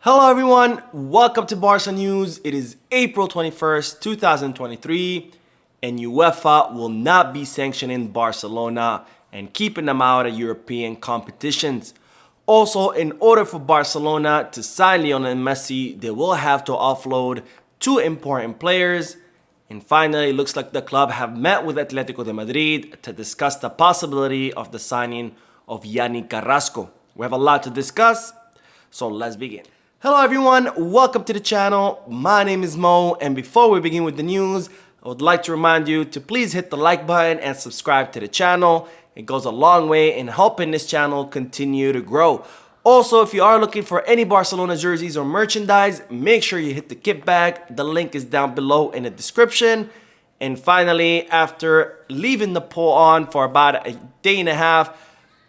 Hello everyone, welcome to Barca News. It is April 21st, 2023, and UEFA will not be sanctioning Barcelona and keeping them out of European competitions. Also, in order for Barcelona to sign Lionel Messi, they will have to offload two important players. And finally, it looks like the club have met with Atletico de Madrid to discuss the possibility of the signing of Yannick Carrasco. We have a lot to discuss, so let's begin. Hello everyone, welcome to the channel. My name is Mo, and before we begin with the news, I would like to remind you to please hit the like button and subscribe to the channel. It goes a long way in helping this channel continue to grow. Also, if you are looking for any Barcelona jerseys or merchandise, make sure you hit the kit bag. The link is down below in the description. And finally, after leaving the poll on for about a day and a half,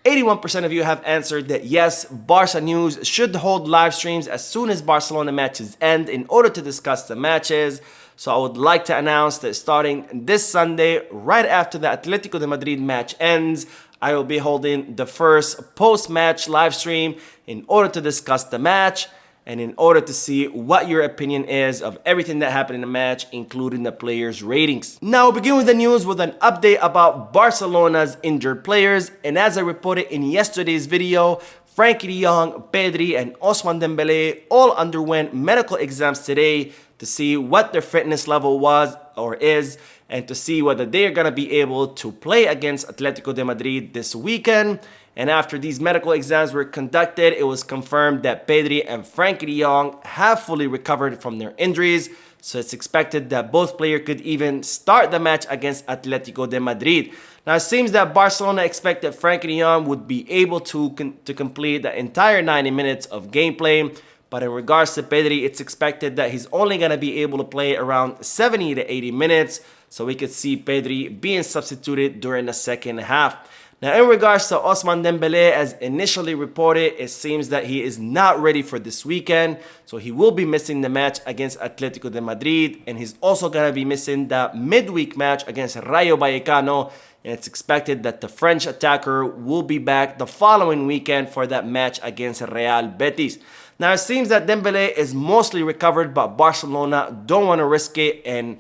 81% of you have answered that yes, Barca News should hold live streams as soon as Barcelona matches end in order to discuss the matches. So I would like to announce that starting this Sunday, right after the Atletico de Madrid match ends, I will be holding the first post-match live stream in order to discuss the match and in order to see what your opinion is of everything that happened in the match, including the players' ratings. Now we'll begin with the news with an update about Barcelona's injured players. And as I reported in yesterday's video, Frenkie de Jong, Pedri, and Ousmane Dembélé all underwent medical exams today to see what their fitness level was or is, and to see whether they are going to be able to play against Atletico de Madrid this weekend. And after these medical exams were conducted, it was confirmed that Pedri and Frenkie de Jong have fully recovered from their injuries. So it's expected that both players could even start the match against Atletico de Madrid. Now it seems that Barcelona expected Frenkie de Jong would be able to complete the entire 90 minutes of gameplay. But in regards to Pedri, it's expected that he's only going to be able to play around 70 to 80 minutes. So we could see Pedri being substituted during the second half. Now, in regards to Ousmane Dembélé, as initially reported, it seems that he is not ready for this weekend. So he will be missing the match against Atletico de Madrid. And he's also going to be missing the midweek match against Rayo Vallecano. And it's expected that the French attacker will be back the following weekend for that match against Real Betis. Now, it seems that Dembélé is mostly recovered, but Barcelona don't want to risk it and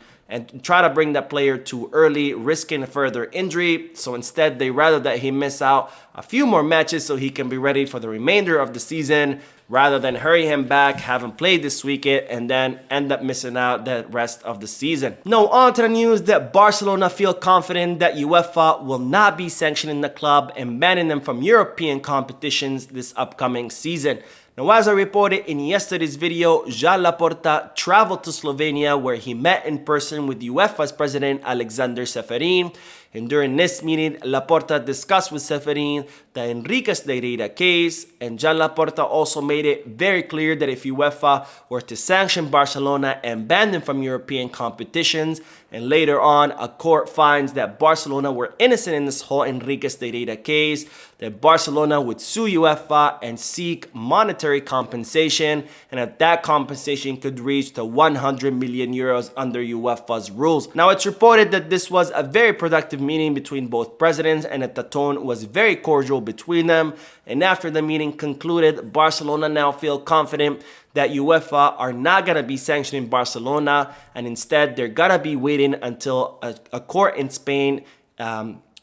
try to bring that player too early, risking a further injury. So instead, they rather that he miss out a few more matches so he can be ready for the remainder of the season, rather than hurry him back, have him play this weekend, and then end up missing out the rest of the season. Now, on to the news that Barcelona feel confident that UEFA will not be sanctioning the club and banning them from European competitions this upcoming season. Now, as I reported in yesterday's video, Joan Laporta traveled to Slovenia where he met in person with UEFA's president Alexander Ceferin. And during this meeting, Laporta discussed with Ceferin the Enriquez Negreira case, and Joan Laporta also made it very clear that if UEFA were to sanction Barcelona and ban them from European competitions, and later on a court finds that Barcelona were innocent in this whole Enriquez Negreira case, that Barcelona would sue UEFA and seek monetary compensation, and that compensation could reach to 100 million euros under UEFA's rules. Now, it's reported that this was a very productive meeting between both presidents and that the tone was very cordial between them. And after the meeting concluded, Barcelona now feel confident that UEFA are not going to be sanctioning Barcelona, and instead they're going to be waiting until a court in Spain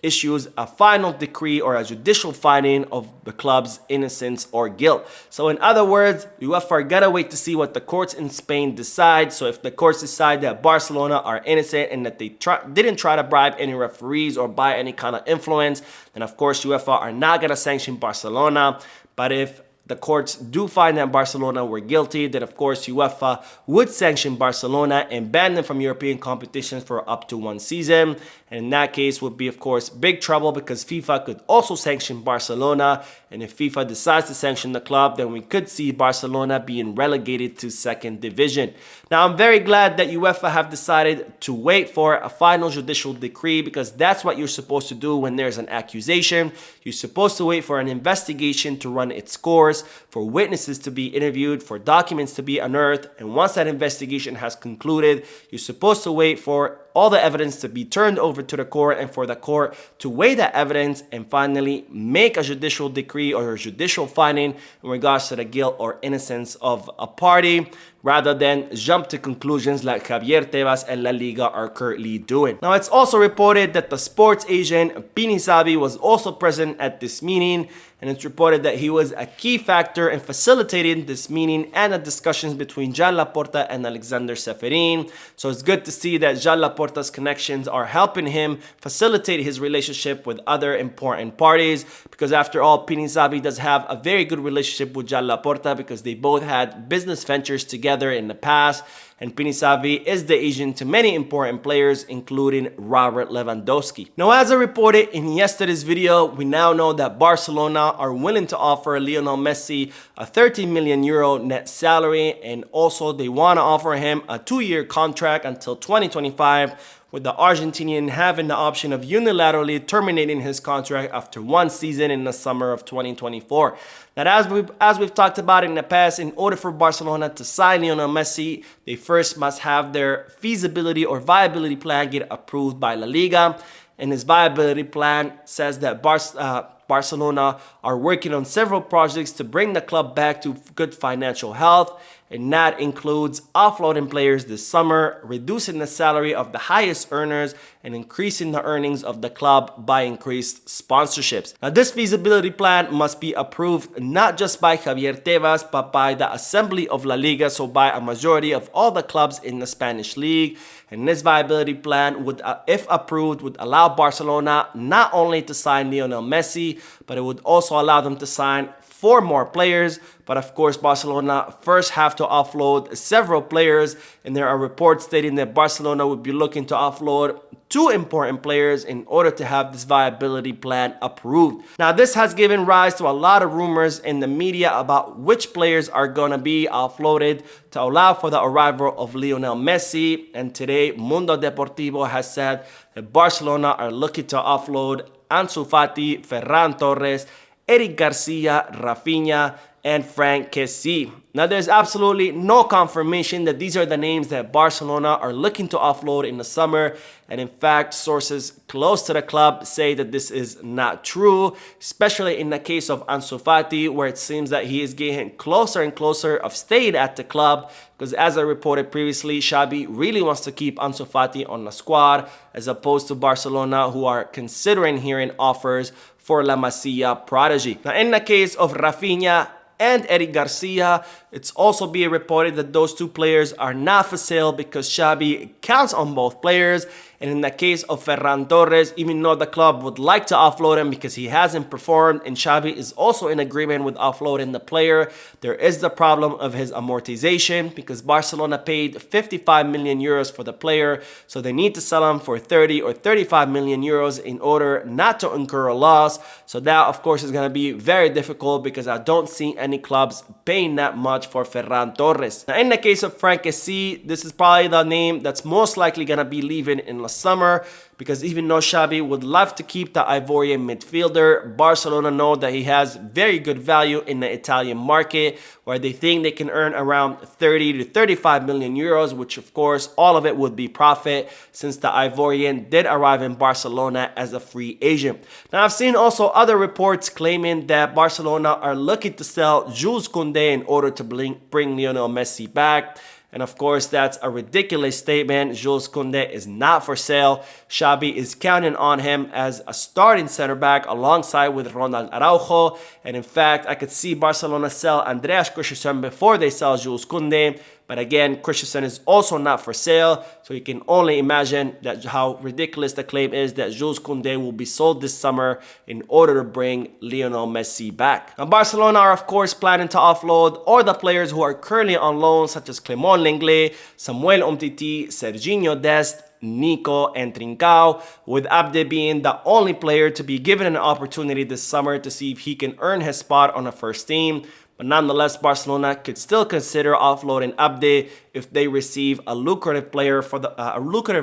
issues a final decree or a judicial finding of the club's innocence or guilt. So in other words, UEFA are gonna wait to see what the courts in Spain decide. So if the courts decide that Barcelona are innocent and that they didn't try to bribe any referees or buy any kind of influence, then of course UEFA are not gonna sanction Barcelona. But if the courts do find that Barcelona were guilty, then of course UEFA would sanction Barcelona and ban them from European competitions for up to one season. And in that case would be of course big trouble, because FIFA could also sanction Barcelona. And if FIFA decides to sanction the club, then we could see Barcelona being relegated to second division. Now, I'm very glad that UEFA have decided to wait for a final judicial decree, because that's what you're supposed to do when there's an accusation. You're supposed to wait for an investigation to run its course, for witnesses to be interviewed, for documents to be unearthed. And once that investigation has concluded, you're supposed to wait for all the evidence to be turned over to the court and for the court to weigh that evidence and finally make a judicial decree or a judicial finding in regards to the guilt or innocence of a party, rather than jump to conclusions like Javier Tebas and La Liga are currently doing. Now, it's also reported that the sports agent Pini Zabi was also present at this meeting, and it's reported that he was a key factor in facilitating this meeting and the discussions between Joan Laporta and Alexander Seferin. So it's good to see that Joan Laporta's connections are helping him facilitate his relationship with other important parties, because after all, Pini Zabi does have a very good relationship with Joan Laporta because they both had business ventures together in the past, and Pini Zabi is the agent to many important players, including Robert Lewandowski. Now, as I reported in yesterday's video, we now know that Barcelona are willing to offer Lionel Messi a 30 million euro net salary, and also they want to offer him a 2-year contract until 2025, with the Argentinian having the option of unilaterally terminating his contract after 1 season in the summer of 2024. Now, as we've talked about in the past, in order for Barcelona to sign Lionel Messi, they first must have their feasibility or viability plan get approved by La Liga. And his viability plan says that Barcelona are working on several projects to bring the club back to good financial health, and that includes offloading players this summer, reducing the salary of the highest earners, and increasing the earnings of the club by increased sponsorships. Now, this feasibility plan must be approved not just by Javier Tebas, but by the Assembly of La Liga, so by a majority of all the clubs in the Spanish league. And this viability plan would, if approved, would allow Barcelona not only to sign Lionel Messi, but it would also allow them to sign 4 more players. But of course, Barcelona first have to offload several players, and there are reports stating that Barcelona would be looking to offload 2 important players in order to have this viability plan approved. Now, this has given rise to a lot of rumors in the media about which players are going to be offloaded to allow for the arrival of Lionel Messi. And today, Mundo Deportivo has said that Barcelona are looking to offload Ansu Fati, Ferran Torres, Eric Garcia, Rafinha, and Frank Kessie. Now, there's absolutely no confirmation that these are the names that Barcelona are looking to offload in the summer. And in fact, sources close to the club say that this is not true, especially in the case of Ansu Fati, where it seems that he is getting closer and closer of staying at the club. Because as I reported previously, Xavi really wants to keep Ansu Fati on the squad, as opposed to Barcelona, who are considering hearing offers for La Masia prodigy. Now, in the case of Rafinha and Eric Garcia, it's also being reported that those 2 players are not for sale because Xavi counts on both players. And in the case of Ferran Torres, even though the club would like to offload him because he hasn't performed and Xavi is also in agreement with offloading the player, there is the problem of his amortization because Barcelona paid 55 million euros for the player, so they need to sell him for 30 or 35 million euros in order not to incur a loss. So that, of course, is going to be very difficult because I don't see any clubs paying that much for Ferran Torres. Now, in the case of Frank Kessie, this is probably the name that's most likely going to be leaving in the summer, because even though Xavi would love to keep the Ivorian midfielder, Barcelona know that he has very good value in the Italian market, where they think they can earn around 30 to 35 million euros, which of course all of it would be profit, since the Ivorian did arrive in Barcelona as a free agent. Now, I've seen also other reports claiming that Barcelona are looking to sell Jules Koundé in order to bring Lionel Messi back. And of course, that's a ridiculous statement. Jules Koundé is not for sale. Xavi is counting on him as a starting center back alongside with Ronald Araujo. And in fact, I could see Barcelona sell Andreas Christensen before they sell Jules Koundé. But again, Christensen is also not for sale, so you can only imagine that how ridiculous the claim is that Jules Koundé will be sold this summer in order to bring Lionel Messi back. Now, Barcelona are of course planning to offload all the players who are currently on loan, such as Clément Lenglet, Samuel Umtiti, Serginho Dest, Nico, and Trincao, with Abde being the only player to be given an opportunity this summer to see if he can earn his spot on the first team. But nonetheless, Barcelona could still consider offloading Abde if they receive a lucrative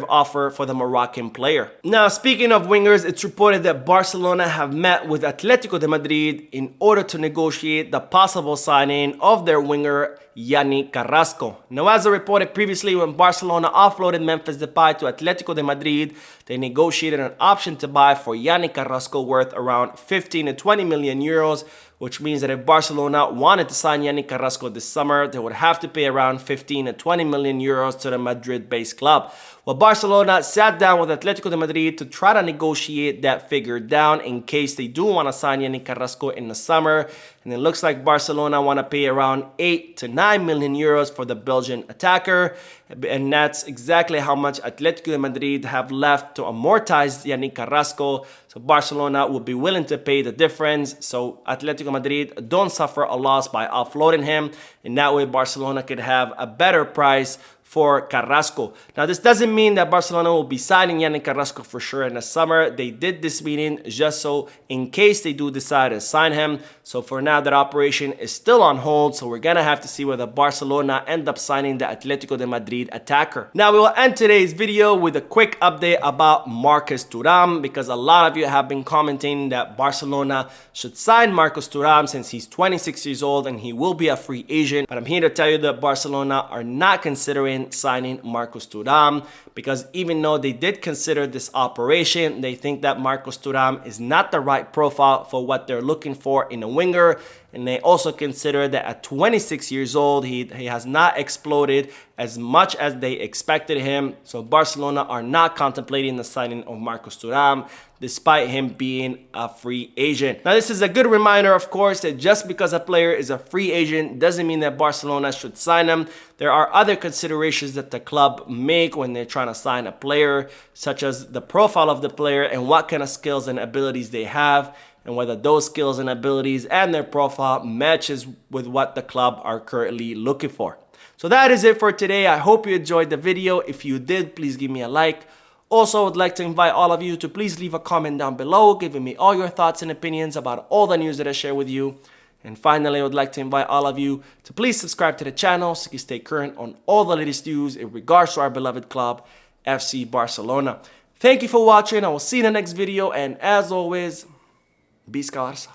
offer for the Moroccan player. Now, speaking of wingers, it's reported that Barcelona have met with Atletico de Madrid in order to negotiate the possible signing of their winger Yannick Carrasco. Now, as I reported previously, when Barcelona offloaded Memphis Depay to Atletico de Madrid, they negotiated an option to buy for Yannick Carrasco worth around 15 to 20 million euros, which means that if Barcelona wanted to sign Yannick Carrasco this summer, they would have to pay around 15 to 20 million euros to the Madrid-based club. Well, Barcelona sat down with Atletico de Madrid to try to negotiate that figure down in case they do want to sign Yannick Carrasco in the summer. And it looks like Barcelona want to pay around 8 to 9 million euros for the Belgian attacker. And that's exactly how much Atletico de Madrid have left to amortize Yannick Carrasco. So Barcelona would be willing to pay the difference. So Atletico Madrid don't suffer a loss by offloading him. And that way Barcelona could have a better price for Carrasco. Now, this doesn't mean that Barcelona will be signing Yannick Carrasco for sure in the summer. They did this meeting just so in case they do decide to sign him. So for now, that operation is still on hold. So we're going to have to see whether Barcelona end up signing the Atletico de Madrid attacker. Now, we will end today's video with a quick update about Marcus Thuram, because a lot of you have been commenting that Barcelona should sign Marcus Thuram since he's 26 years old and he will be a free agent. But I'm here to tell you that Barcelona are not considering signing Marcus Thuram, because even though they did consider this operation, they think that Marcus Thuram is not the right profile for what they're looking for in a winger. And they also consider that at 26 years old, he has not exploded as much as they expected him. So Barcelona are not contemplating the signing of Marcus Thuram, despite him being a free agent. Now, this is a good reminder, of course, that just because a player is a free agent doesn't mean that Barcelona should sign him. There are other considerations that the club make when they're trying to sign a player, such as the profile of the player and what kind of skills and abilities they have, and whether those skills and abilities and their profile matches with what the club are currently looking for. So that is it for today. I hope you enjoyed the video. If you did, please give me a like. Also, I would like to invite all of you to please leave a comment down below, giving me all your thoughts and opinions about all the news that I share with you. And finally, I would like to invite all of you to please subscribe to the channel so you can stay current on all the latest news in regards to our beloved club, FC Barcelona. Thank you for watching. I will see you in the next video. And as always, Visca Barça.